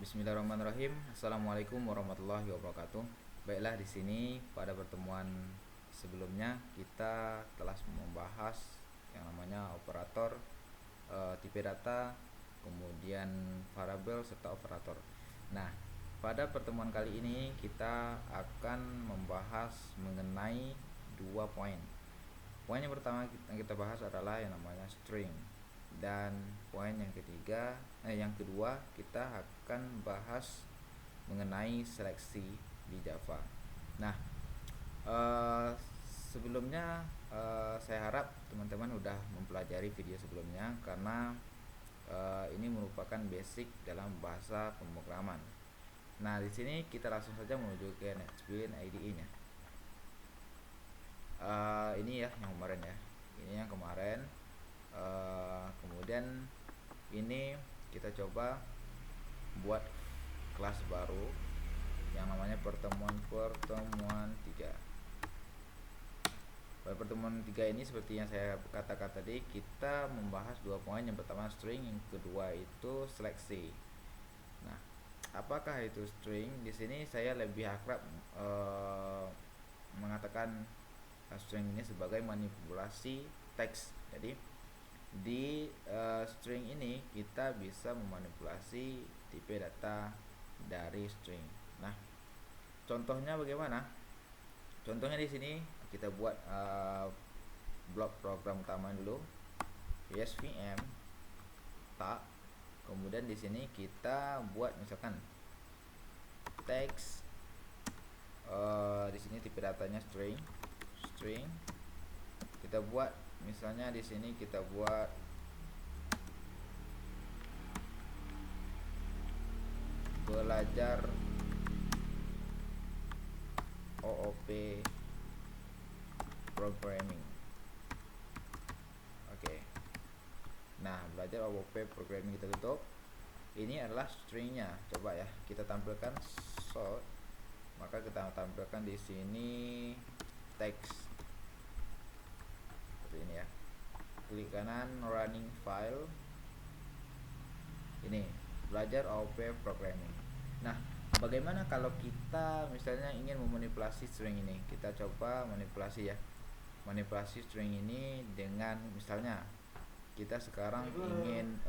Bismillahirrahmanirrahim. Assalamualaikum warahmatullahi wabarakatuh. Baiklah, di sini pada pertemuan sebelumnya kita telah membahas yang namanya operator, tipe data, kemudian variabel serta operator. Nah, pada pertemuan kali ini kita akan membahas mengenai dua poin. Poin yang pertama yang kita bahas adalah yang namanya string. Dan poin yang kedua kita akan bahas mengenai seleksi di Java. Nah, sebelumnya saya harap teman-teman udah mempelajari video sebelumnya karena ini merupakan basic dalam bahasa pemrograman. Nah, di sini kita langsung saja menuju ke NetBeans IDE-nya. Ini ya yang kemarin ya. Ini yang kemarin. Kemudian ini kita coba buat kelas baru yang namanya pertemuan 3. Pada pertemuan 3 ini seperti yang saya katakan tadi, kita membahas dua poin. Yang pertama string, yang kedua itu seleksi. Nah, apakah itu string? Di sini saya lebih akrab mengatakan string ini sebagai manipulasi teks. Jadi di string ini kita bisa memanipulasi tipe data dari string. Nah, contohnya bagaimana? Contohnya di sini kita buat blok program utama dulu, svm tak. Kemudian di sini kita buat misalkan teks. Di sini tipe datanya string. Kita buat misalnya di sini kita buat belajar OOP programming. Oke. Nah, belajar OOP programming kita tutup. Ini adalah stringnya. Coba ya kita tampilkan sort. Maka kita tampilkan di sini teks seperti ini ya. Klik kanan, running file. Ini belajar OOP programming. Nah, bagaimana kalau kita misalnya ingin memanipulasi string ini? Kita coba manipulasi ya. Manipulasi string ini dengan misalnya kita sekarang ingin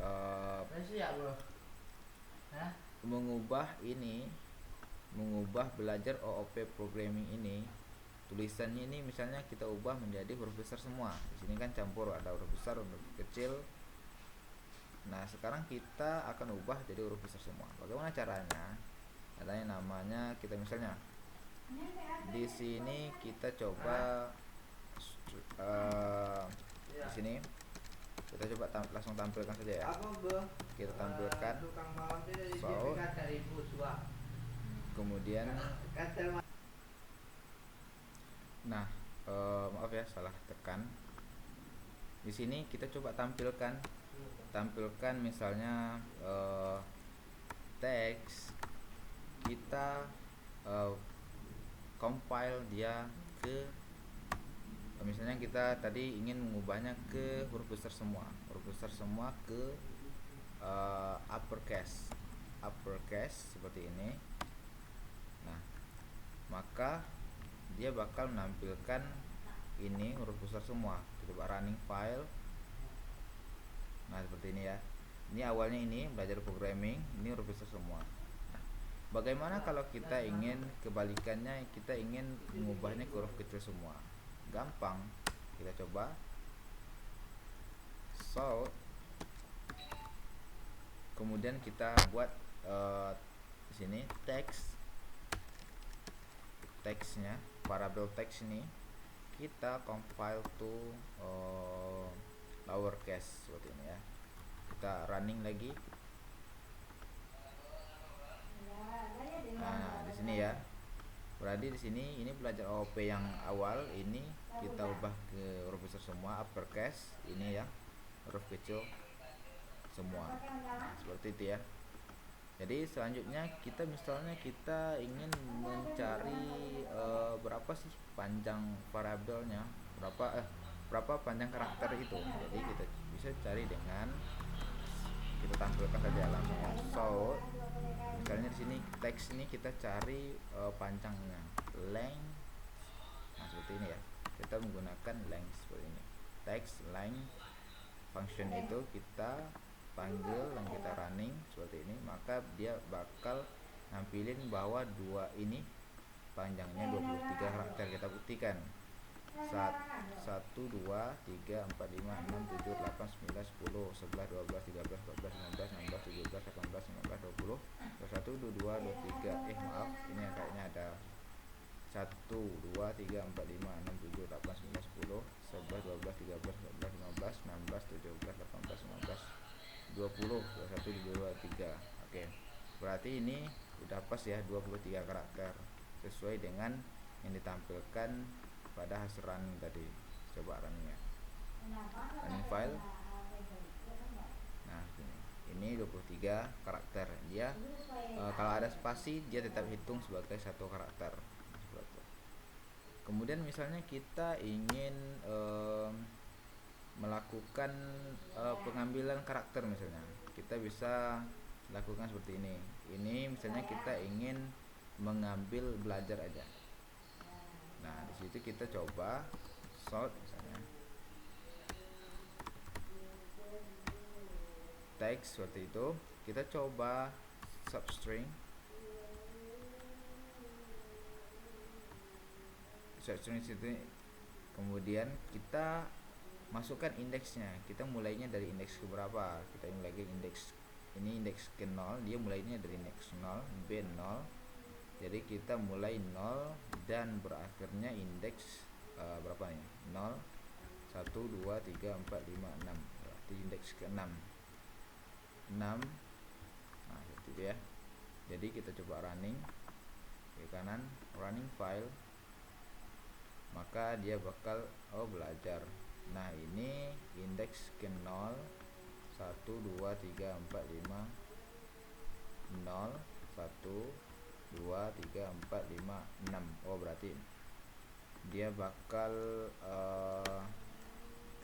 mengubah belajar OOP programming ini, tulisannya ini misalnya kita ubah menjadi huruf besar semua. Di sini kan campur, ada huruf besar, huruf kecil. Nah, sekarang kita akan ubah jadi huruf besar semua. Bagaimana caranya? Ada yang namanya kita misalnya di sini kita coba di sini kita coba langsung tampilkan saja ya. Kita tampilkan so, kemudian nah, maaf ya salah tekan. Di sini kita coba tampilkan misalnya teks kita compile dia ke misalnya kita tadi ingin mengubahnya ke huruf besar semua ke uppercase seperti ini. Nah, maka dia bakal menampilkan ini huruf besar semua. Coba running file. Nah, seperti ini ya. Ini awalnya ini belajar programming, ini huruf besar semua. Nah, bagaimana kalau kita ingin kebalikannya, kita ingin mengubahnya ke huruf kecil semua? Gampang. Kita coba sort. Kemudian kita buat di sini teksnya, variabel teks ini kita compile to lowercase seperti ini ya. Kita running lagi. Nah, di sini ya. Berarti di sini ini belajar OOP yang awal ini kita ubah ke huruf besar semua, uppercase. Ini ya, huruf kecil semua. Nah, seperti itu ya. Jadi selanjutnya kita misalnya kita ingin mencari berapa sih panjang variabelnya, berapa panjang karakter itu. Jadi kita bisa cari dengan kita tampilkan saja langsung sort. sini teks ini kita cari panjangnya, length. Nah seperti ini ya, kita menggunakan length seperti ini, text length function itu kita panggil dan kita running seperti ini, maka dia bakal nampilin bahwa dua ini panjangnya 23 karakter. Kita buktikan 1, 2, 3, 4, 5, 6, 7, 8, 9, 10, 11, 12, 13, 14, 15, 16, 17, 18, 19, 20, 21, 22, 23. Maaf, ini kayaknya ada 1, 2, 3, 4, 5, 6, 7, 8, 9, 10, 11, 12, 13, 14, 15, 16, 17, 18, 19, 20, 21, 22, 23. Oke, berarti ini udah pas ya 23 karakter sesuai dengan yang ditampilkan pada hasil running tadi. Coba running ya, running file. Nah ini 23 karakter. Dia kalau ada spasi dia tetap hitung sebagai satu karakter. Kemudian misalnya kita ingin melakukan pengambilan karakter, misalnya kita bisa lakukan seperti ini. Ini misalnya kita ingin mengambil belajar aja. Nah di situ kita coba sort, misalnya teks seperti itu. Kita coba substring. Substring itu, kemudian kita masukkan indeksnya. Kita mulainya dari indeks ke berapa? Kita mulai lagi indeks ini, indeks ke 0, dia mulainya dari indeks 0, B0. Jadi kita mulai 0 dan berakhirnya indeks berapa nih? 0, 1, 2, 3, 4, 5, 6. Berarti indeks ke 6. 6. Nah, seperti itu ya. Jadi kita coba running ke kanan, running file. Maka dia bakal belajar. Nah, ini indeks ke 0, 1, 2, 3, 4, 5, 0, 1, 2, 3, 4, 5, 6. Berarti dia bakal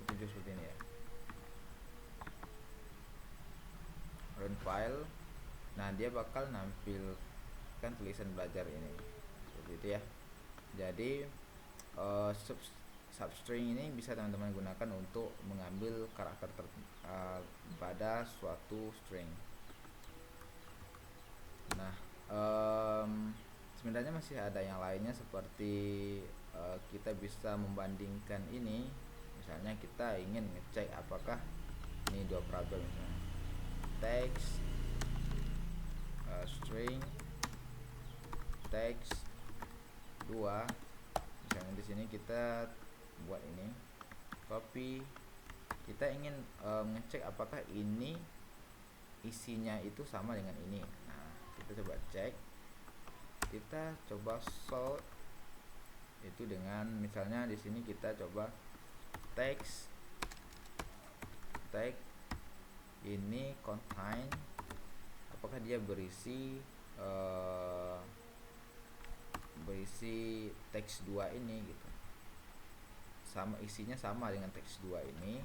ketujuh seperti ini ya. Run file. Nah dia bakal nampilkan tulisan belajar ini seperti itu ya. Jadi substring ini bisa teman-teman gunakan untuk mengambil karakter pada suatu string. Nah sebenarnya masih ada yang lainnya, seperti kita bisa membandingkan ini. Misalnya kita ingin ngecek apakah ini dua variabel, misalnya text string text 2. Misalnya di sini kita buat ini copy, kita ingin ngecek apakah ini isinya itu sama dengan ini. Nah kita coba cek, kita coba sort itu dengan, misalnya di sini kita coba text ini contain, apakah dia berisi teks 2 ini gitu. Sama isinya sama dengan teks 2 ini.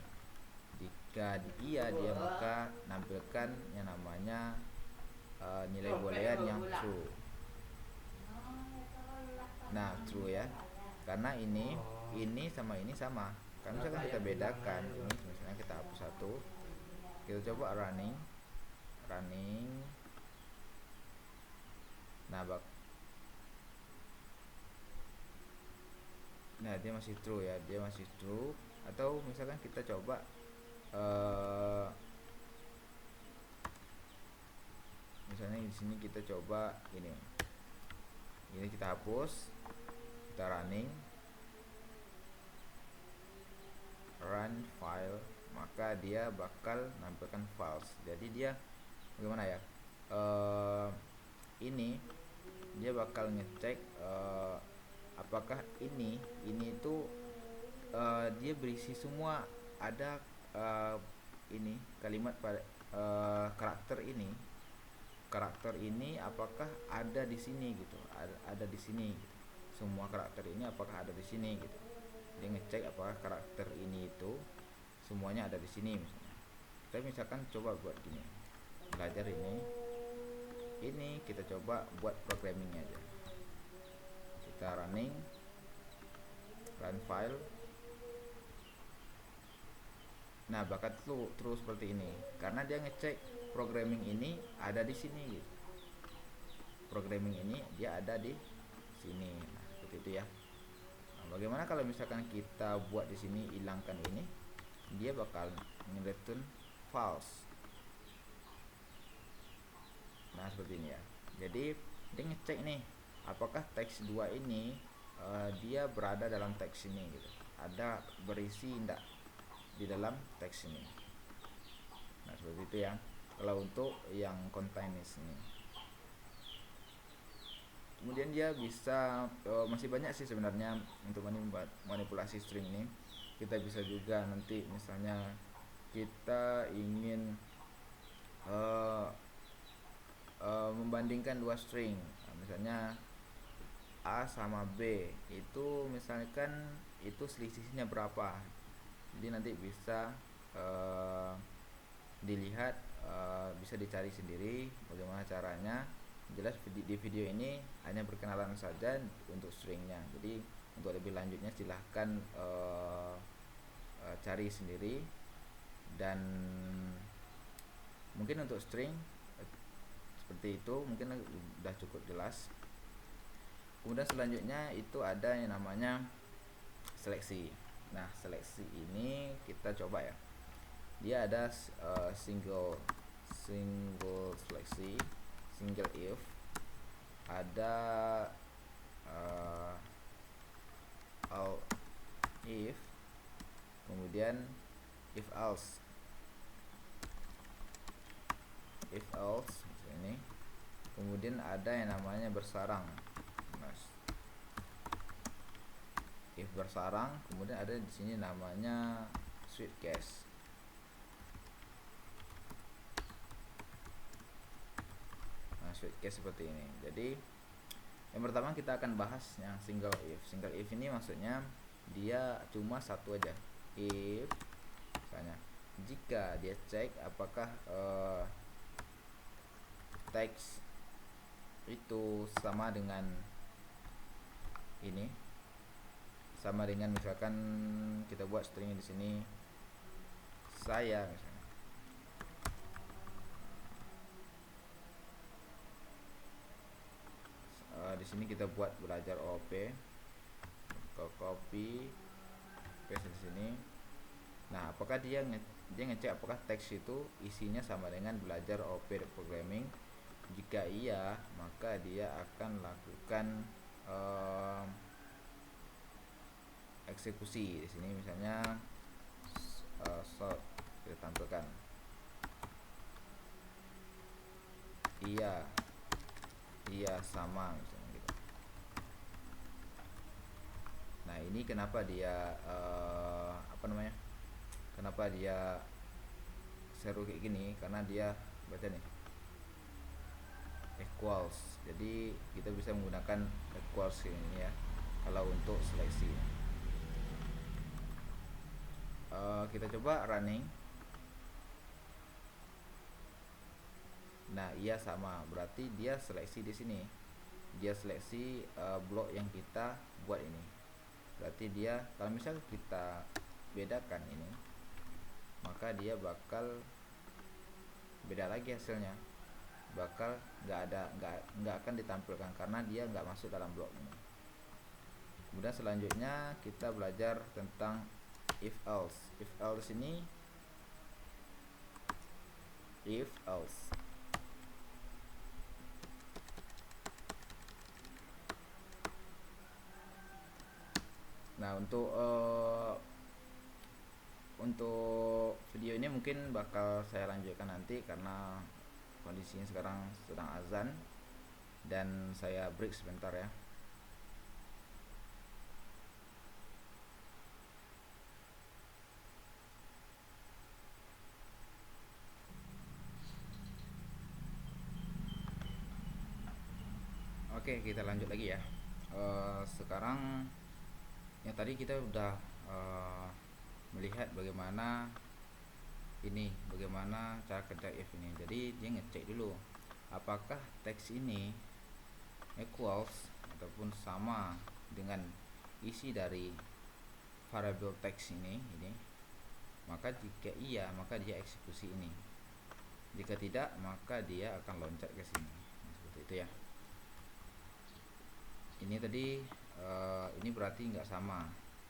Jika iya, dia maka nampilkan yang namanya nilai boolean yang true. Nah, true ya. Karena ini sama ini sama. Kan misalkan kita bedakan, ini misalnya kita hapus satu. Kita coba running. Nah dia masih true ya, dia masih true. Atau misalkan kita coba misalnya di sini kita coba ini kita hapus, kita running, run file, maka dia bakal nampilkan false. Jadi dia bagaimana ya, ini dia bakal ngecek apakah ini itu dia berisi semua, ada ini kalimat pada karakter ini apakah ada di sini gitu, ada di sini gitu. Semua karakter ini apakah ada di sini gitu. Dia ngecek apakah karakter ini itu semuanya ada di sini. Misalnya kita misalkan coba buat gini, belajar ini kita coba buat programmingnya aja. Kita run file. Nah, bakal terus seperti ini karena dia ngecek programming ini ada di sini gitu. Programming ini dia ada di sini. Nah, seperti itu ya. Nah, bagaimana kalau misalkan kita buat di sini, hilangkan ini, dia bakal nge-return false. Nah, seperti ini ya. Jadi dia ngecek nih apakah teks 2 ini dia berada dalam teks ini gitu. Ada berisi enggak di dalam teks ini. Nah, seperti itu ya. Kalau untuk yang containers ini. Kemudian dia bisa masih banyak sih sebenarnya untuk manipulasi string ini. Kita bisa juga nanti misalnya kita ingin membandingkan dua string. Nah, misalnya A sama B itu misalkan itu selisihnya berapa. Jadi nanti bisa dilihat, bisa dicari sendiri bagaimana caranya. Jelas di video ini hanya perkenalan saja untuk stringnya. Jadi untuk lebih lanjutnya silahkan cari sendiri. Dan mungkin untuk string seperti itu mungkin sudah cukup jelas. Kemudian selanjutnya itu ada yang namanya seleksi. Nah, seleksi ini kita coba ya. Dia ada single seleksi, single if, ada all if, kemudian if else ini, kemudian ada yang namanya bersarang. If bersarang, kemudian ada di sini namanya switch case. Nah, switch case seperti ini. Jadi yang pertama kita akan bahas yang single if. Single if ini maksudnya dia cuma satu aja. If misalnya jika dia cek apakah teks itu sama dengan ini, sama dengan misalkan kita buat string di sini saya misalnya. Di sini kita buat belajar OP, copy paste di sini. Nah, apakah dia ngecek apakah teks itu isinya sama dengan belajar OP programming? Jika iya, maka dia akan lakukan eksekusi di sini misalnya sort, kita tampilkan iya sama misalnya gitu. Nah, ini kenapa dia kenapa dia seru kayak gini, karena dia baca nih equals. Jadi kita bisa menggunakan equals ini ya kalau untuk seleksi. Kita coba running. Nah, iya sama, berarti dia seleksi di sini. Dia seleksi blok yang kita buat ini. Berarti dia kalau misal kita bedakan ini, maka dia bakal beda lagi hasilnya. Bakal nggak akan ditampilkan karena dia nggak masuk dalam blok ini. Kemudian selanjutnya kita belajar tentang if else. If else ini if else. Nah, untuk video ini mungkin bakal saya lanjutkan nanti karena kondisinya sekarang sedang azan dan saya break sebentar ya. Oke, kita lanjut lagi ya. Sekarang yang tadi kita udah melihat bagaimana cara kerja if ini. Jadi dia ngecek dulu apakah teks ini equals ataupun sama dengan isi dari variable teks ini, maka jika iya maka dia eksekusi ini, jika tidak maka dia akan loncat ke sini. Seperti itu ya. Ini tadi ini berarti nggak sama,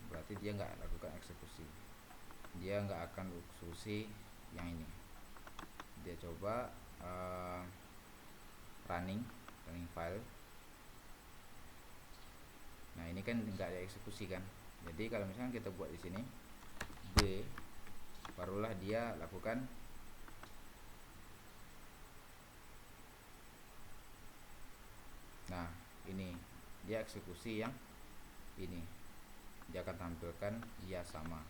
berarti dia nggak lakukan eksekusi, dia nggak akan eksekusi yang ini. Dia coba running file. Nah ini kan nggak ada eksekusi kan. Jadi kalau misalnya kita buat di sini B, barulah dia lakukan nah ini dia eksekusi yang ini, dia akan tampilkan dia sama.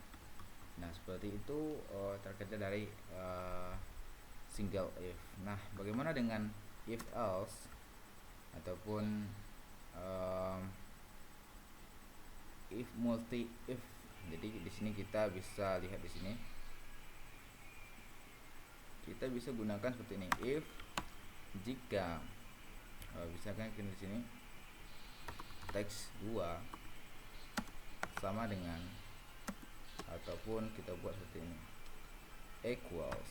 Nah seperti itu terkait dari single if. Nah bagaimana dengan if else ataupun if multi if? Jadi di sini kita bisa lihat, di sini kita bisa gunakan seperti ini, if jika misalkan di sini teks 2 sama dengan, ataupun kita buat seperti ini, equals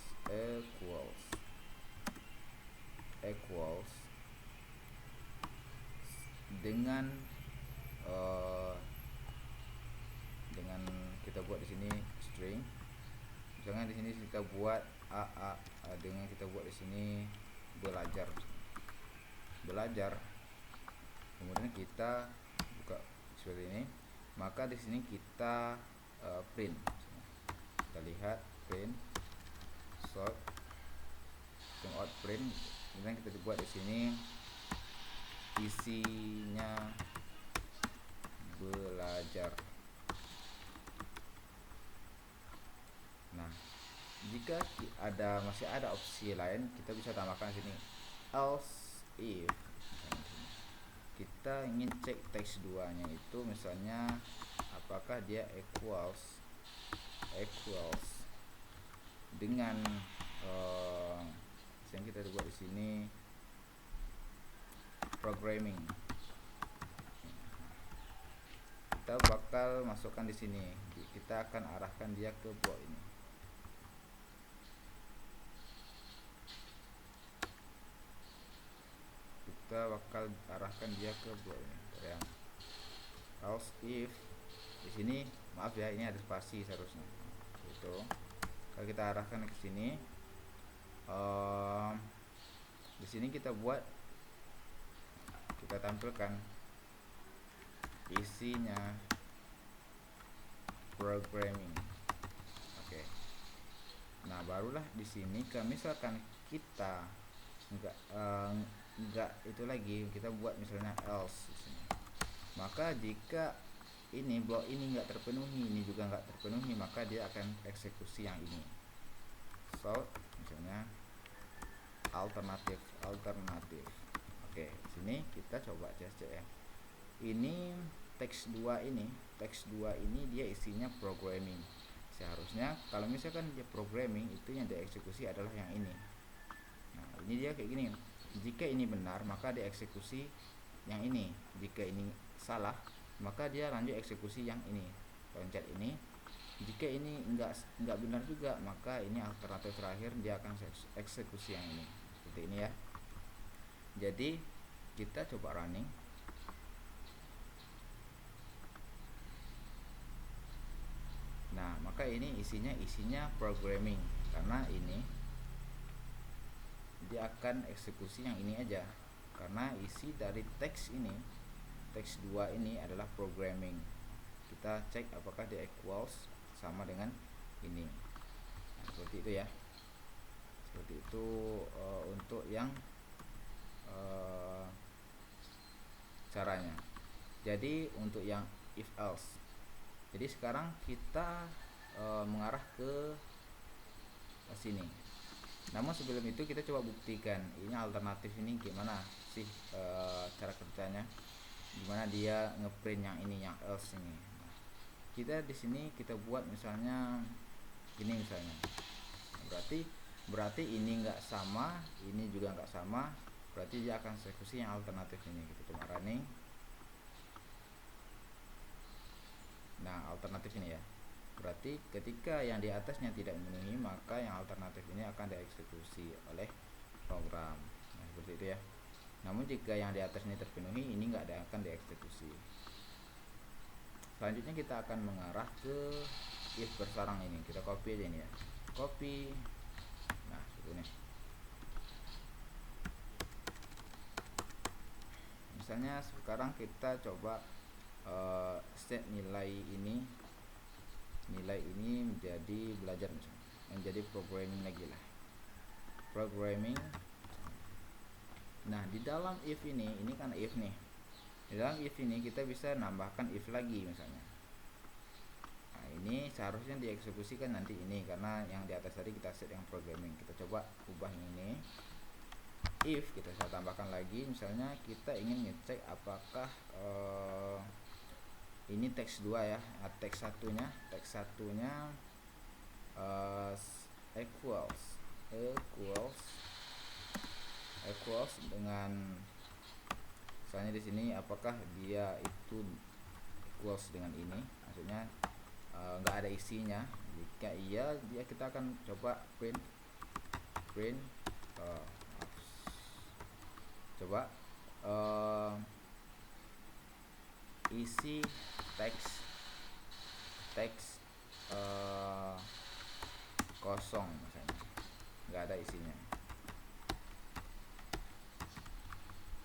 dengan kita buat di sini string. Misalnya di sini kita buat a dengan kita buat di sini belajar, kemudian kita buka seperti ini, maka di sini kita print. Kita lihat print sort out print, kemudian kita buat di sini isinya belajar. Nah jika masih ada opsi lain, kita bisa tambahkan sini else if. Kita ingin cek teks 2 nya itu misalnya apakah dia equals dengan misalnya kita buat di sini programming. Kita bakal masukkan di sini, kita akan arahkan dia ke blok ini. Kita bakal arahkan dia ke blok ini. Yang else if di sini, maaf ya, ini ada spasi seharusnya. Itu kalau kita arahkan ke sini, di sini kita buat, kita tampilkan isinya programming. Oke. Nah barulah di sini kalau misalkan kita enggak itu lagi, kita buat misalnya else di sini, maka jika ini blok ini enggak terpenuhi, ini juga enggak terpenuhi, maka dia akan eksekusi yang ini. So misalnya alternatif. Oke, sini kita coba cek ya. Ini teks 2 ini dia isinya programming. Seharusnya kalau misalkan dia programming, itu yang dieksekusi adalah yang ini. Nah ini dia kayak gini, jika ini benar maka dieksekusi yang ini, jika ini salah maka dia lanjut eksekusi yang ini, loncat ini. Jika ini enggak benar juga, maka ini alternatif terakhir, dia akan eksekusi yang ini. Seperti ini ya. Jadi kita coba running. Nah maka ini isinya programming, karena ini dia akan eksekusi yang ini aja, karena isi dari teks 2 ini adalah programming. Kita cek apakah dia equals sama dengan ini. Nah, seperti itu ya. Seperti itu untuk yang caranya. Jadi untuk yang if else, jadi sekarang kita mengarah ke sini. Namun sebelum itu kita coba buktikan ini alternatif ini gimana sih cara kerjanya, gimana dia ngeprint yang ini, yang else ini. Nah, kita di sini kita buat misalnya ini misalnya, berarti ini enggak sama, ini juga enggak sama, berarti dia akan eksekusi yang alternatif ini. Kita coba running. Nah, alternatif ini ya, berarti ketika yang di atasnya tidak memenuhi, maka yang alternatif ini akan dieksekusi oleh program. Nah, seperti itu ya. Namun jika yang di atas ini terpenuhi, ini nggak akan dieksekusi. Selanjutnya kita akan mengarah ke if bersarang ini. Kita copy aja ini ya, copy. Nah, seperti ini. Misalnya sekarang kita coba set nilai ini menjadi belajar, misalnya menjadi programming lagi lah, programming. Nah, di dalam if ini kan if nih, di dalam if ini kita bisa nambahkan if lagi misalnya. Nah, ini seharusnya dieksekusikan nanti ini, karena yang di atas tadi kita set yang programming. Kita coba ubah ini, if kita bisa tambahkan lagi, misalnya kita ingin ngecek apakah ini teks 2 ya, teks satunya equals dengan, misalnya di sini apakah dia itu equals dengan ini, maksudnya nggak ada isinya. Jika iya, kita akan coba print coba isi teks kosong misalnya, nggak ada isinya.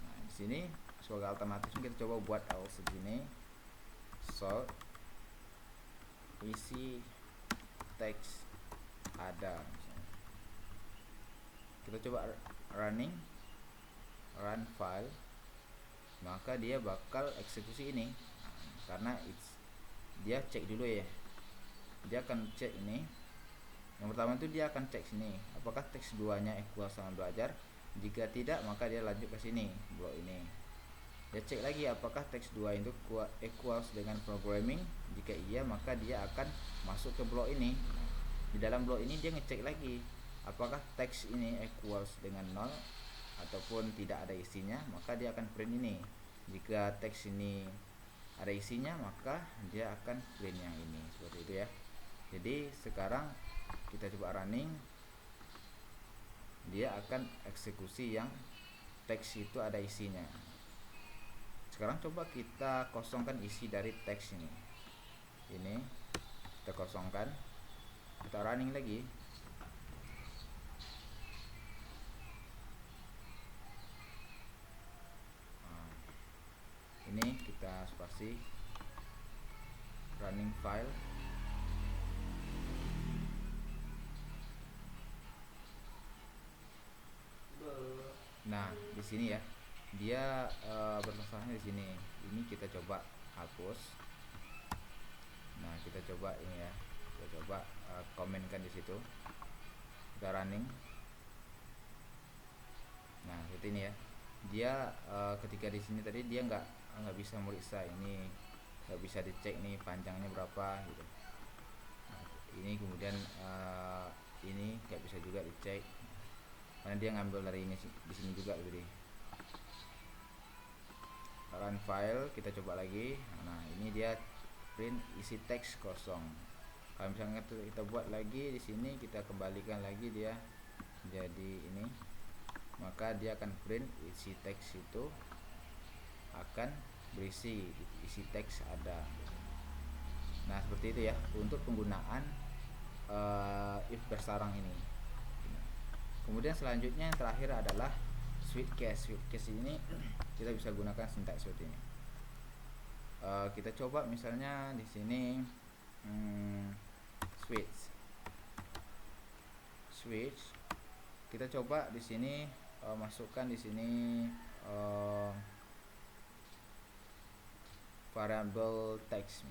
Nah, di sini sebagai alternatif kita coba buat else begini, sort isi teks ada misalnya. Kita coba run file, maka dia bakal eksekusi ini. Nah, karena dia cek dulu ya, dia akan cek ini. Yang pertama itu dia akan cek sini, apakah teks 2 nya equal sama belajar. Jika tidak, maka dia lanjut ke sini, blok ini. Dia cek lagi apakah teks 2 itu equals dengan programming. Jika iya, maka dia akan masuk ke blok ini. Nah, di dalam blok ini dia ngecek lagi apakah teks ini equals dengan 0 ataupun tidak ada isinya, maka dia akan print ini. Jika teks ini ada isinya, maka dia akan print yang ini, seperti itu ya. Jadi sekarang kita coba running, dia akan eksekusi yang teks itu ada isinya. Sekarang coba kita kosongkan isi dari teks ini kita kosongkan, kita running lagi. Ini kita spasi running file. Nah, di sini ya, dia bermasalahnya di sini. Ini kita coba hapus. Nah, kita coba ini ya, kita coba komenkan di situ. Kita running. Nah, seperti ini ya. Dia ketika di sini tadi dia nggak bisa meriksa ini, nggak bisa dicek nih panjangnya berapa gitu. Nah, ini kemudian ini nggak bisa juga dicek karena dia ngambil dari ini di sini juga gitu. Run file, kita coba lagi. Nah, ini dia print isi teks kosong. Kalau misalnya kita buat lagi di sini, kita kembalikan lagi dia jadi ini, maka dia akan print isi teks itu akan berisi isi teks ada. Nah, seperti itu ya untuk penggunaan if bersarang ini. Kemudian selanjutnya yang terakhir adalah switch case. Switch case ini kita bisa gunakan sintaks seperti ini. Kita coba misalnya di sini switch. Kita coba di sini masukkan di sini variable text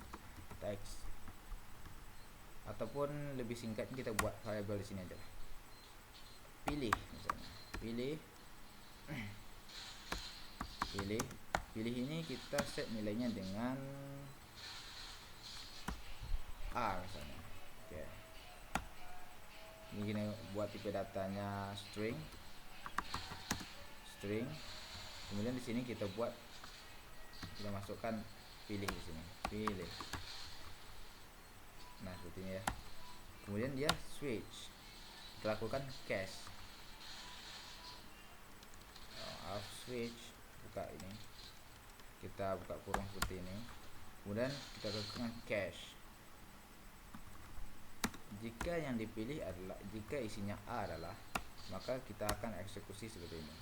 ataupun lebih singkatnya kita buat variable di sini aja. Pilih misalnya, pilih ini kita set nilainya dengan A misalnya. Oke. Ini gini buat tipe datanya string string. Kemudian di sini kita masukkan pilih di sini, pilih. Nah, seperti ini ya. Kemudian dia switch. Kita lakukan cache. Off switch, buka ini. Kita buka kurung seperti ini. Kemudian kita lakukan cache. Jika yang dipilih adalah, jika isinya A adalah, maka kita akan eksekusi seperti ini.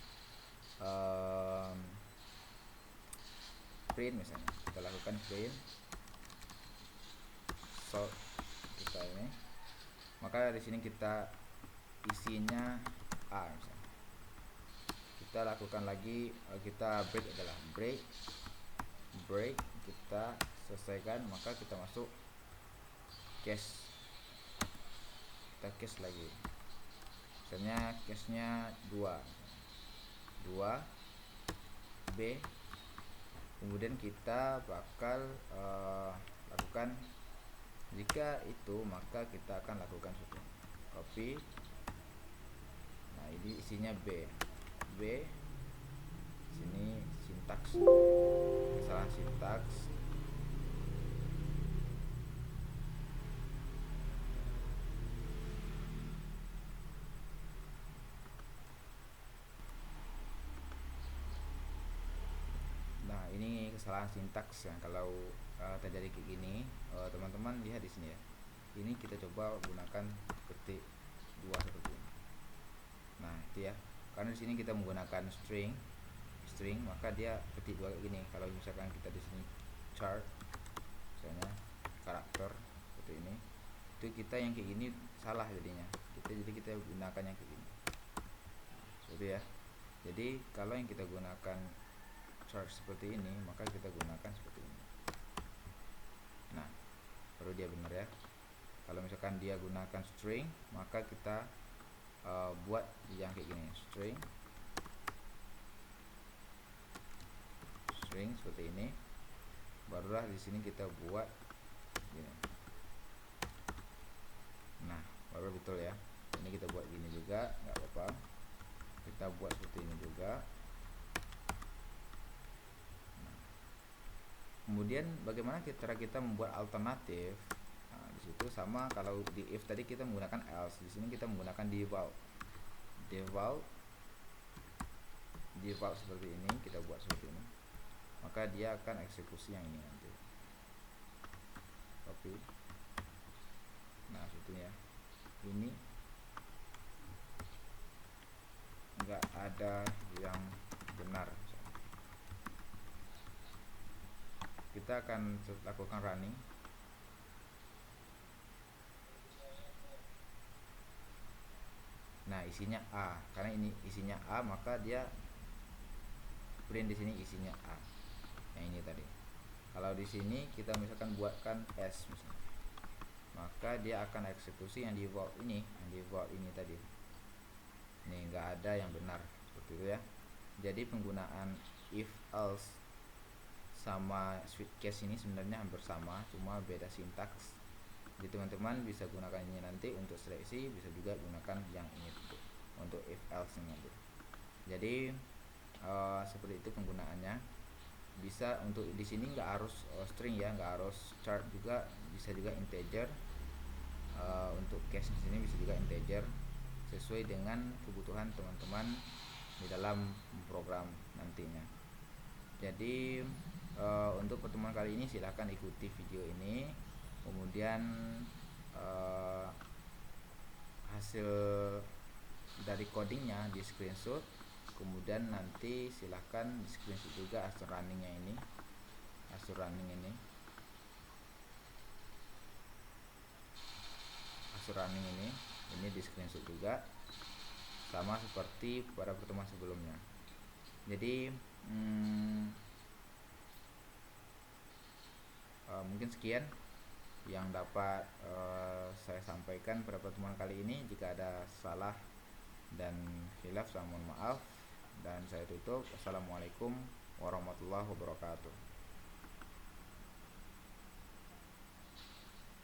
Print misalnya, kita lakukan print sort kita ini, maka di sini kita isinya A misalnya. Kita lakukan lagi, kita break adalah break, kita selesaikan, maka kita masuk cache, kita cache lagi, misalnya cache nya 2 B. Kemudian kita bakal lakukan, jika itu maka kita akan lakukan seperti ini, copy. Nah, ini isinya B sini sintaks, kesalahan sintaks. Nah, ini kesalahan sintaks ya. Kalau terjadi kayak gini, teman-teman lihat di sini ya. Ini kita coba gunakan ketik 2 seperti ini. Nah, itu ya. Karena di sini kita menggunakan string, maka dia ketik 2 kayak gini. Kalau misalkan kita di sini chart, misalnya karakter seperti ini, itu kita yang kayak gini salah jadinya. Jadi kita gunakan yang kayak gini. Seperti ya. Jadi kalau yang kita gunakan chart seperti ini, maka kita gunakan seperti ini. Nah, baru dia benar ya. Kalau misalkan dia gunakan string, maka kita buat yang kayak gini, string seperti ini. Barulah di sini kita buat gini. Nah, baru betul ya. Ini kita buat gini juga, nggak apa-apa. Kita buat seperti ini juga. Kemudian bagaimana cara kita membuat alternatif? Nah, di situ sama kalau di if tadi kita menggunakan else, di sini kita menggunakan default seperti ini. Kita buat seperti ini, maka dia akan eksekusi yang ini nanti. Copy. Nah, seperti ini ya. Ini enggak ada yang benar. Kita akan lakukan running. Nah, isinya A. Karena ini isinya A, maka dia print di sini isinya A. Yang ini tadi. Kalau di sini kita misalkan buatkan S misalnya, maka dia akan eksekusi yang default ini, tadi. Ini enggak ada yang benar, seperti itu ya. Jadi penggunaan if else sama switch case ini sebenarnya hampir sama, cuma beda sintaks. Jadi teman-teman bisa gunakan ini nanti untuk seleksi, bisa juga gunakan yang ini untuk if else nanti. Jadi seperti itu penggunaannya. Bisa untuk di sini nggak harus string ya, nggak harus chart juga, bisa juga integer. Untuk case di sini bisa juga integer, sesuai dengan kebutuhan teman-teman di dalam program nantinya. Jadi untuk pertemuan kali ini silahkan ikuti video ini, kemudian hasil dari codingnya di screenshot, kemudian nanti silahkan di screenshot juga hasil runningnya ini, ini di screenshot juga, sama seperti pada pertemuan sebelumnya. Jadi mungkin sekian yang dapat saya sampaikan pada pertemuan kali ini. Jika ada salah dan khilaf, saya mohon maaf, dan saya tutup. Assalamualaikum warahmatullahi wabarakatuh.